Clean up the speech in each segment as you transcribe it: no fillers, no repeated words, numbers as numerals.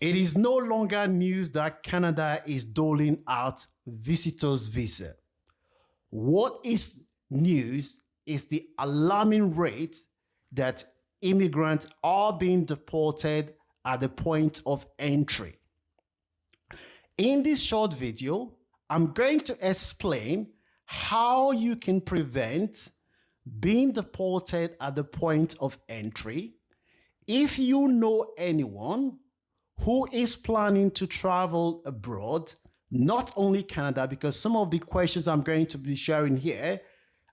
It is no longer news that Canada is doling out visitors visa. What is news is the alarming rate that immigrants are being deported at the point of entry. In this short video, I'm going to explain how you can prevent being deported at the point of entry. If you know anyone who is planning to travel abroad, not only Canada, because some of the questions I'm going to be sharing here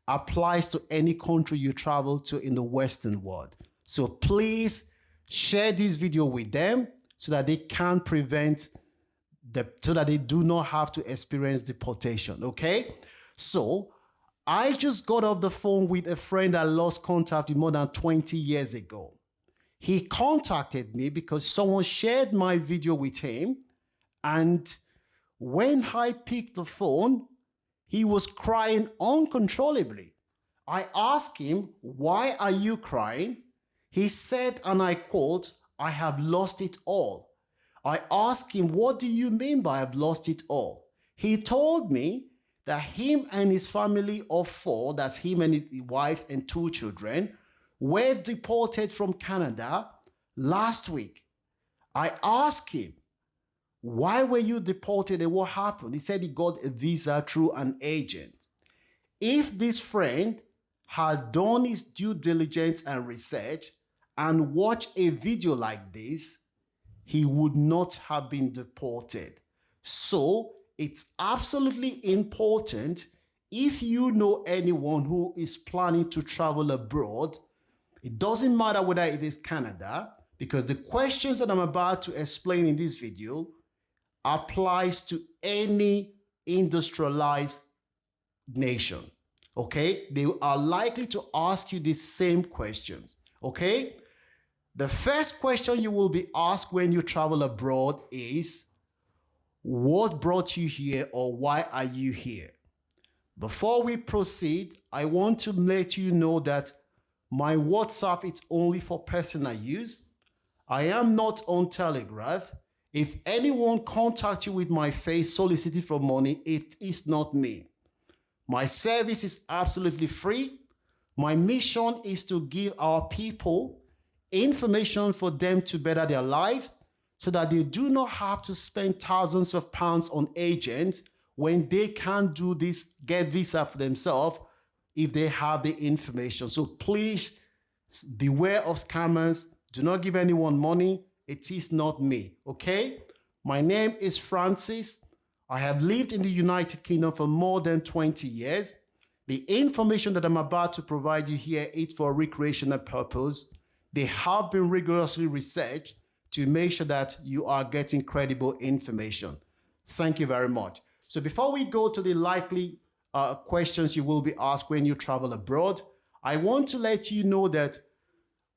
applies to any country you travel to in the Western world. So please share this video with them so that they can prevent so that they do not have to experience deportation. Okay, so I just got off the phone with a friend I lost contact with more than 20 years ago. He contacted me because someone shared my video with him, and when I picked the phone, he was crying uncontrollably. I asked him, "Why are you crying?" He said, and I quote, "I have lost it all." I asked him, "What do you mean by I've lost it all?" He told me that him and his family of four, that's him and his wife and two children, were deported from Canada last week. I asked him, "Why were you deported and what happened?" He said he got a visa through an agent. If this friend had done his due diligence and research and watched a video like this, he would not have been deported. So it's absolutely important, if you know anyone who is planning to travel abroad, it doesn't matter whether it is Canada, because the questions that I'm about to explain in this video applies to any industrialized nation. Okay, they are likely to ask you the same questions. Okay, the first question you will be asked when you travel abroad is, what brought you here, or why are you here? Before we proceed, I want to let you know that my WhatsApp is only for personal use. I am not on Telegraph. If anyone contacts you with my face soliciting for money, it is not me. My service is absolutely free. My mission is to give our people information for them to better their lives so that they do not have to spend thousands of pounds on agents when they can't do this, get visa for themselves if they have the information. So please beware of scammers. Do not give anyone money. It is not me, okay? My name is Francis. I have lived in the United Kingdom for more than 20 years. The information that I'm about to provide you here is for recreational purpose. They have been rigorously researched to make sure that you are getting credible information. Thank you very much. So before we go to the likely questions you will be asked when you travel abroad, I want to let you know that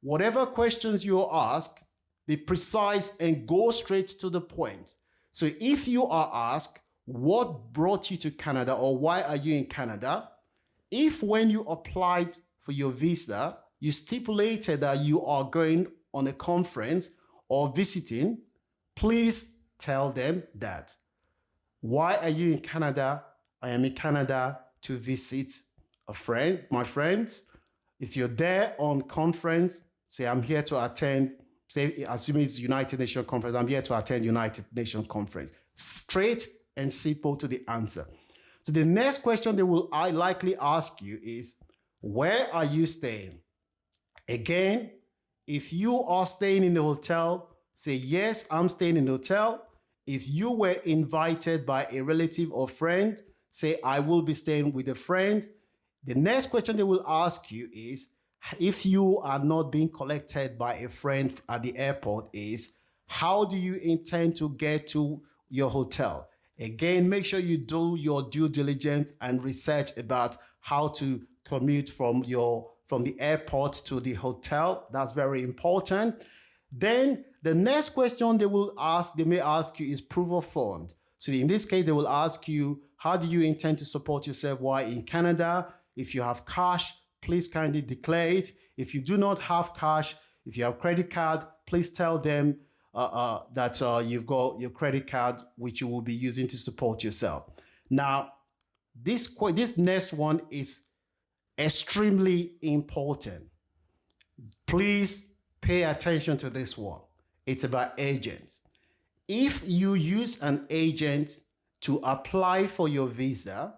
whatever questions you are asked, be precise and go straight to the point. So if you are asked, what brought you to Canada, or why are you in Canada? If when you applied for your visa, you stipulated that you are going on a conference or visiting, please tell them that. Why are you in Canada? I am in Canada to visit a friend, my friends. If you're there on conference, say I'm here to attend, say assuming it's United Nations conference, I'm here to attend United Nations conference. Straight and simple to the answer. So the next question they will likely ask you is, where are you staying? Again, if you are staying in the hotel, say yes, I'm staying in the hotel. If you were invited by a relative or friend, say I will be staying with a friend. The next question they will ask you is, if you are not being collected by a friend at the airport, is how do you intend to get to your hotel? Again, make sure you do your due diligence and research about how to commute from the airport to the hotel. That's very important. Then the next question they may ask you is proof of fund. So in this case, they will ask you, how do you intend to support yourself while in Canada? If you have cash, please kindly declare it. If you do not have cash, if you have credit card, please tell them you've got your credit card, which you will be using to support yourself. Now, this next one is extremely important. Please pay attention to this one. It's about agents. If you use an agent to apply for your visa,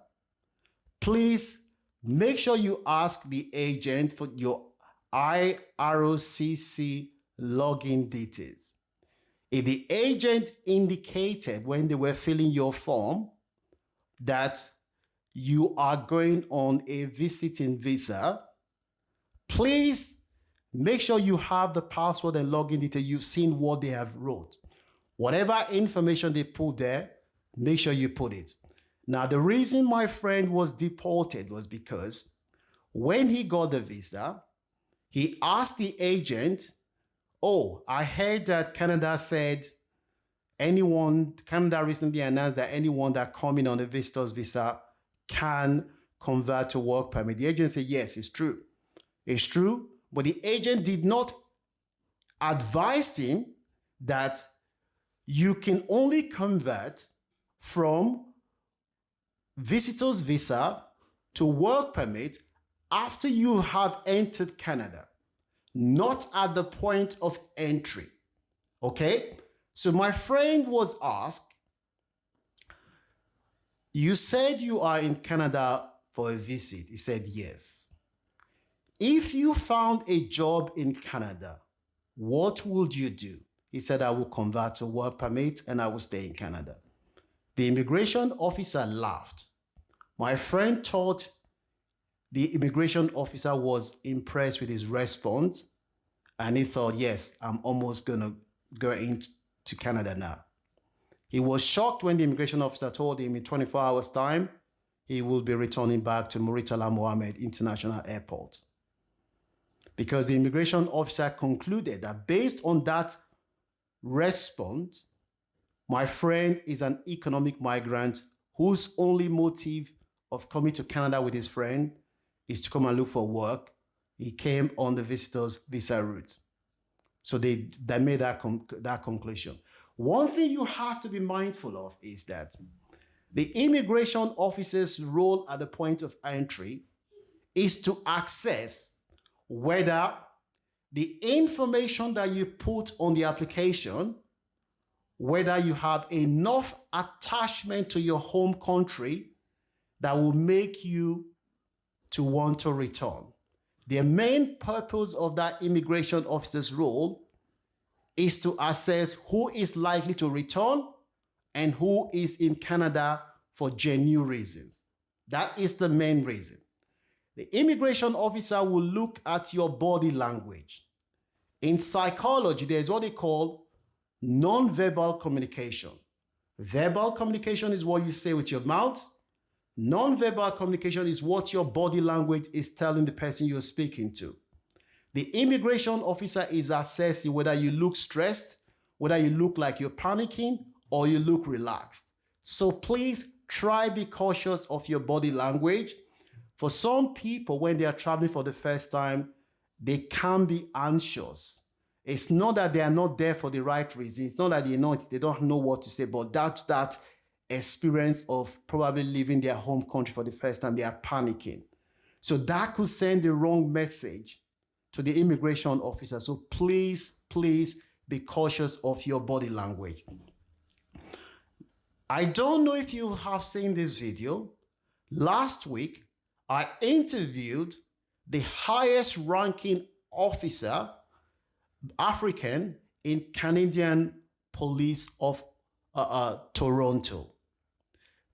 please make sure you ask the agent for your IRCC login details. If the agent indicated when they were filling your form that you are going on a visiting visa, please make sure you have the password and login detail. You've seen what they have wrote. Whatever information they put there, make sure you put it. Now, the reason my friend was deported was because when he got the visa, he asked the agent, oh, I heard that Canada recently announced that anyone that coming on a visitor's visa can convert to work permit. The agent said, yes, it's true. It's true, but the agent did not advise him that you can only convert from visitor's visa to work permit after you have entered Canada, not at the point of entry. Okay? So my friend was asked, you said you are in Canada for a visit. He said, yes. If you found a job in Canada, what would you do? He said, I will convert to work permit and I will stay in Canada. The immigration officer laughed. My friend thought the immigration officer was impressed with his response, and he thought, yes, I'm almost going to go into Canada now. He was shocked when the immigration officer told him in 24 hours' time, he will be returning back to Murtala Mohammed International Airport. Because the immigration officer concluded that based on that response, my friend is an economic migrant whose only motive of coming to Canada with his friend is to come and look for work. He came on the visitor's visa route. So they made that conclusion. One thing you have to be mindful of is that the immigration officer's role at the point of entry is to assess whether the information that you put on the application, whether you have enough attachment to your home country that will make you to want to return. The main purpose of that immigration officer's role is to assess who is likely to return and who is in Canada for genuine reasons. That is the main reason. The immigration officer will look at your body language. In psychology, there's what they call non-verbal communication. Verbal communication is what you say with your mouth. Non-verbal communication is what your body language is telling the person you're speaking to. The immigration officer is assessing whether you look stressed, whether you look like you're panicking, or you look relaxed. So please try be cautious of your body language. For some people, when they are traveling for the first time, they can be anxious. It's not that they are not there for the right reason. It's not that they don't know what to say, but that's that experience of probably leaving their home country for the first time. They are panicking. So that could send the wrong message to the immigration officer. So please, please be cautious of your body language. I don't know if you have seen this video. Last week, I interviewed the highest ranking officer, African, in Canadian Police of Toronto.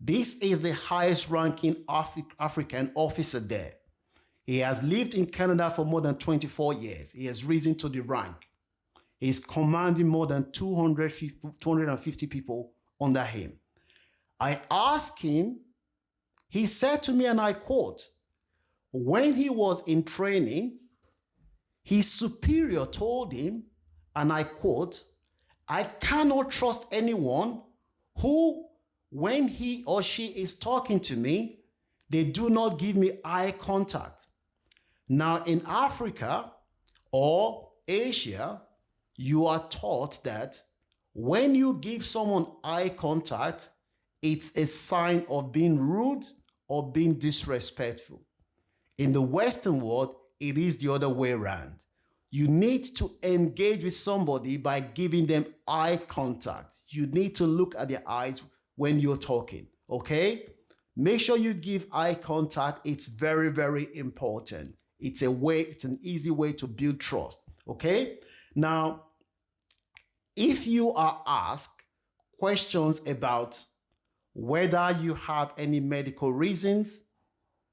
This is the highest ranking African officer there. He has lived in Canada for more than 24 years. He has risen to the rank. He's commanding more than 250 people under him. I asked him, he said to me, and I quote, when he was in training, his superior told him, and I quote, I cannot trust anyone who, when he or she is talking to me, they do not give me eye contact. Now, in Africa or Asia, you are taught that When you give someone eye contact, it's a sign of being rude or being disrespectful. In the Western world, it is the other way around. You need to engage with somebody by giving them eye contact. You need to look at their eyes when you're talking, okay? Make sure you give eye contact. It's very, very important. It's an easy way to build trust, okay? Now, if you are asked questions about whether you have any medical reasons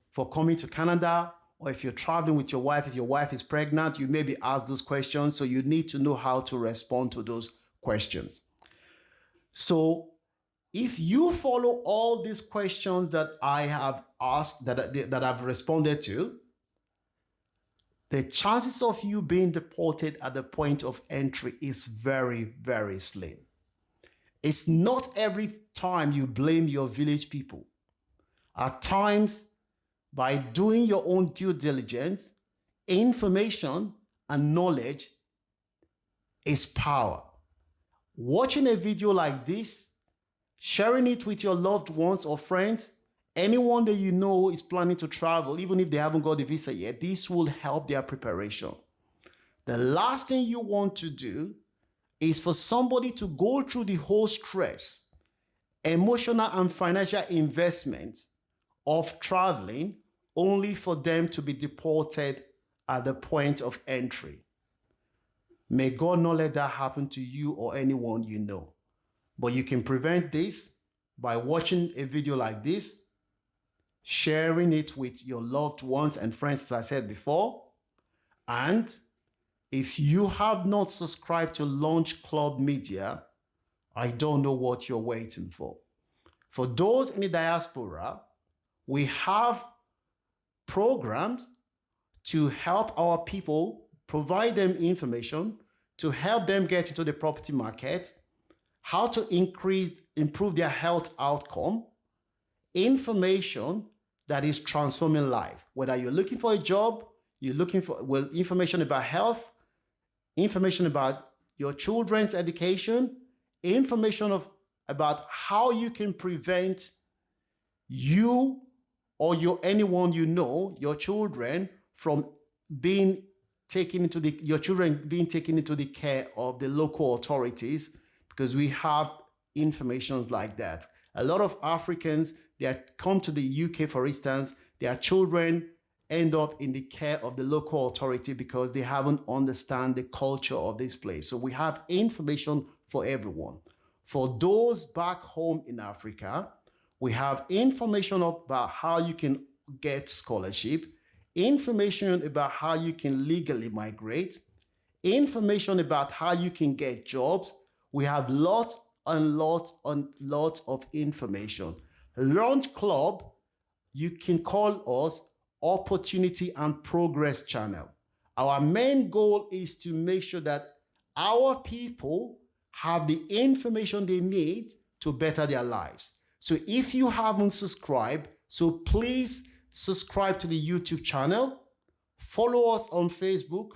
for coming to Canada, or if you're traveling with your wife, if your wife is pregnant, you may be asked those questions, so you need to know how to respond to those questions. So if you follow all these questions that I have asked, that I've responded to, the chances of you being deported at the point of entry is very, very slim. It's not every time you blame your village people. At times, by doing your own due diligence, information and knowledge is power. Watching a video like this, sharing it with your loved ones or friends, anyone that you know is planning to travel, even if they haven't got the visa yet, this will help their preparation. The last thing you want to do is for somebody to go through the whole stress, emotional and financial investment of traveling only for them to be deported at the point of entry. May God not let that happen to you or anyone you know. But you can prevent this by watching a video like this, sharing it with your loved ones and friends, as I said before. And if you have not subscribed to Launch Club Media, I don't know what you're waiting for. For those in the diaspora, we have programs to help our people, provide them information, to help them get into the property market, how to improve their health outcome, information that is transforming life. Whether you're looking for a job, you're looking for information about health, information about your children's education, information about how you can prevent you or anyone you know, your children, from being taken into the care of the local authorities, because we have information like that. A lot of Africans, they come to the UK, for instance, their children end up in the care of the local authority because they haven't understand the culture of this place. So we have information for everyone. For those back home in Africa, we have information about how you can get scholarship, information about how you can legally migrate, information about how you can get jobs. We have lots and lots of information. Launch Club, you can call us Opportunity and Progress Channel. Our main goal is to make sure that our people have the information they need to better their lives. So if you haven't subscribed, so please subscribe to the YouTube channel, follow us on Facebook,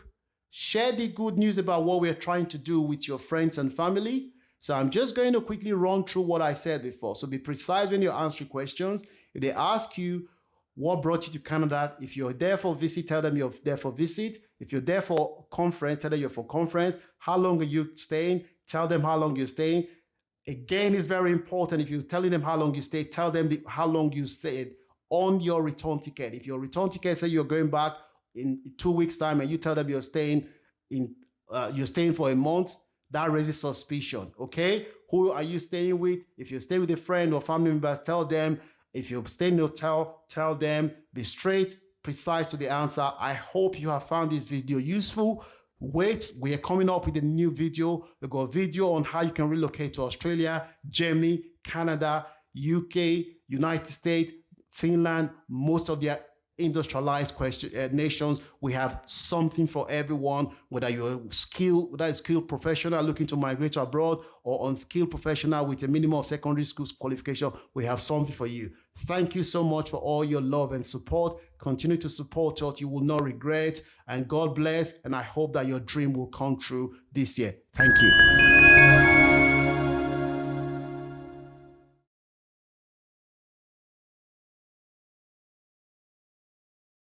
share the good news about what we're trying to do with your friends and family. So I'm just going to quickly run through what I said before. So be precise when you're answering questions. If they ask you what brought you to Canada, if you're there for visit, tell them you're there for visit. If you're there for conference, tell them you're for conference. How long are you staying? Tell them how long you're staying. Again, it's very important. If you're telling them how long you stay, tell them how long you stayed on your return ticket. If your return ticket say you're going back in 2 weeks' time and you tell them you're staying for a month, that raises suspicion, okay? Who are you staying with? If you're staying with a friend or family members, tell them. If you're staying in a hotel, tell them. Be straight, precise to the answer. I hope you have found this video useful. Wait, we are coming up with a new video. We've got a video on how you can relocate to Australia, Germany, Canada, UK, United States, Finland, most of the industrialized nations. We have something for everyone, whether you're a skilled professional looking to migrate abroad or unskilled professional with a minimum of secondary school qualification. We have something for you. Thank you so much for all your love and support. Continue to support us. You will not regret. And God bless. And I hope that your dream will come true this year. Thank you.